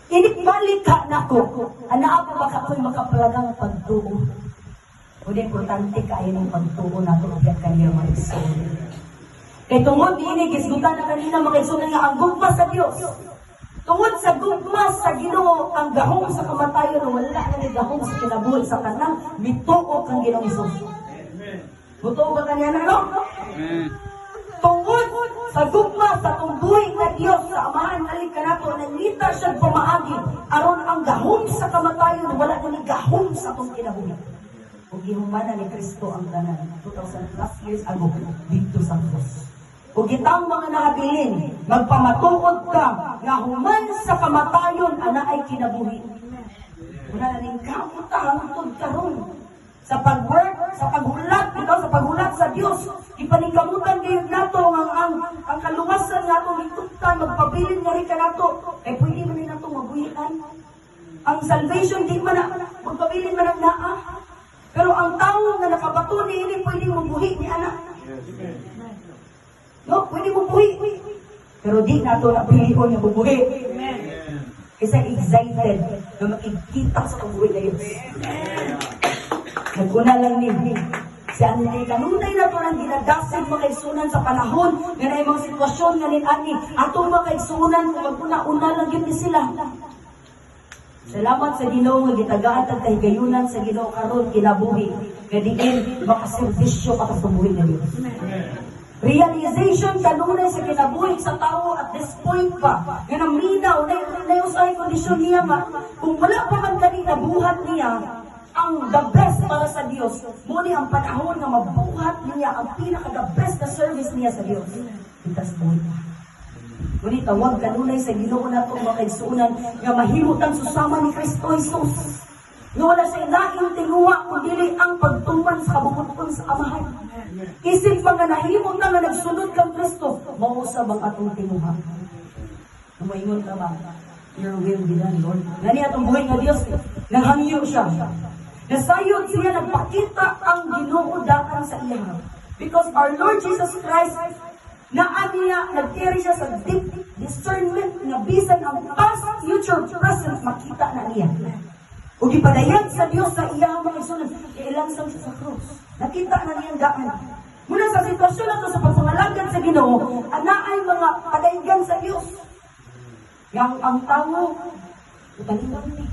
Inikbalik ka na ko. Ana pa ba ka ko'y makapalagang pagtuo? Kung importante kayo ng pagtuo na ito kaya kanya mag-isod. Kaya tungod ini, gisgutan na kanina mag-isunan nga ang gugma sa Diyos. Tungod sa gugma sa Ginoo, ang gahong sa kamatayon, wala na ni gahong sa kinabuhi sa kanang bituo kang Ginoong Hesus. Buto ba kanya na, no? Tungod sa gugma sa tumbuhi nga Diyos sa amahan, halik ka na ito, nangita siya pamaagi, aron ang gahong sa kamatayon, wala na ni gahong sa itong kinabuhi. Kung gihumana ni Kristo ang tanan 2,000 plus years ago dito sa krus. Kung kitang mga nahabilin, magpamatuod ka nga human sa kamatayon ana ay kinabuhi. Una na rin kamuta hangtod karon sa pag-work, sa paghulat, ikaw sa paghulat sa Dios, ipaningkamutan gyud nato ang kaluwasan nato higugtan magpabilin nga rin ka nato kay pwede man ni nato mabuhian. Ang salvation di man magpabilin man ang naa. Pero ang tao na nakabato ni ini pwede mabuhi ni anak. No, pwede mabuhi. Pero di nato na pilion na mabuhi. Kasi excited na makikita sa pagbuhi na Diyos. Naguna lang ni si Anli, kanunay na ito ng dinadasin makaisunan sa panahon nga na mga sitwasyon nga ni atong makaisunan kung maguna-una lang yun sila. Salamat sa Ginoo nga gitagaan ang kahigayunan sa Ginoo karon kinabuhi. Kadiin makaservisyo ka sa buhi nga Dios. Realization kanunay sa kinabuhi sa tao at this point pa. Nga naminaw na usay kondisyon niya nga kung wala pa man kanina buhat niya ang the best para sa Dios. Muni ang panahon nga mabuhat niya ang pinaka the best na service niya sa Dios. Itas point. Ngunit tawag kanunay sa Ginoo na itong makaigsunan nga mahimutang susama ni Kristo Jesus. Nga wala sa ilahing tinguha kundi ang pagtuman sa kabubutong sa amahan. Isip mga nahimutang nga nagsunod kang Kristo, mausab ang atong tinguha. Lumaingon ka ba? Your will be done, Lord. Ngani atong buhay nga Diyos, nanghangyo siya. Nasayod siya, nagpakita ang Ginoo dakan sa iya. Because our Lord Jesus Christ, niya, nag-carry siya sa deep discernment na bisan ang past, future, present, makita na niya. O gipadayag sa Diyos sa iya mga isunod, ilang sa krus. Nakita na niya ang daan. Muna sa sitwasyon na ito sa pagpangalagad sa Ginoo, ana ay mga padayagan sa Diyos. Yang ang tao, ipalingan niya.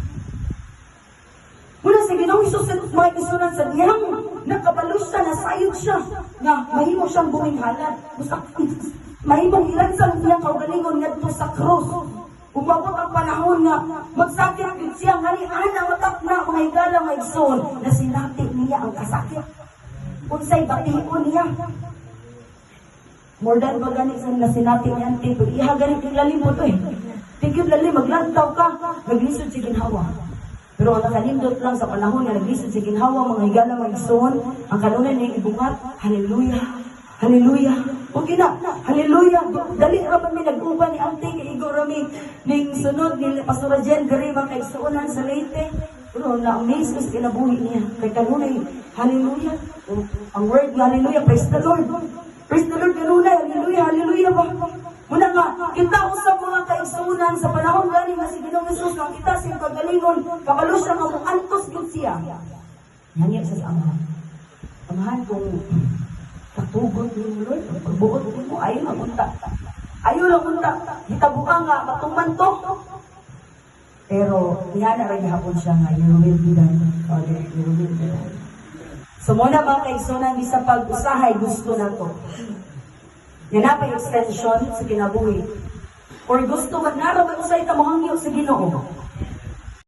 Muna sa Ginoo Isus, mga isunan sa niyang nakabalus siya, nasayod siya, na mahimo siyang buminghalad. Mahimong ilan sa niyang kaugalingon nga sa krus. Umabot ang panahon nga, magsakit din siya, ngalian ang matak na mga higala mga igsoon, na sinati niya ang kasakit. Unsay bation niya. More than ba ganit sa nasinati niya ang tipo, iha ganit yung lalim mo to eh. Tigib lalim, maglantaw ka, naglisod si ginhawa. Pero ang nakalindot lang sa panahon na naglisod si ginhawa, mga higala mga igsoon, ang kanunay na ibungat, hallelujah. Hallelujah. Okay na. Hallelujah. Dali raman may nag-uban ni Ante kay Igor Rami ning sunod ni Pastor Jen Garibang kay suunan sa Leyte. Pero na-amaze ko sa kinabuhi niya. Kay kanunay, hallelujah. Ang word nga, hallelujah. Praise the Lord. Praise the Lord. Kanunay, hallelujah. Hallelujah ba? Muna nga, kita usap mga kaigsunan sa panahon galing na si Ginoong Jesus nang kita siyang pagalingon, kabalo siya nga mong antos yun siya. Nangyak sa amahan. Amahan kung katugod mo, Lord. Pagbuot mo, ayaw lang unta. Ayaw lang unta. Hitabuka nga, matuman to. Pero, yan na rin hapon siya nga, you will be done. Father, you will be done. So, muna mga kaigsunan, sa pag-usahay, gusto na to. Yan na pa yung extension sa kinabuhi. Or gusto man, naramay usay tamahangyo sa Ginoo.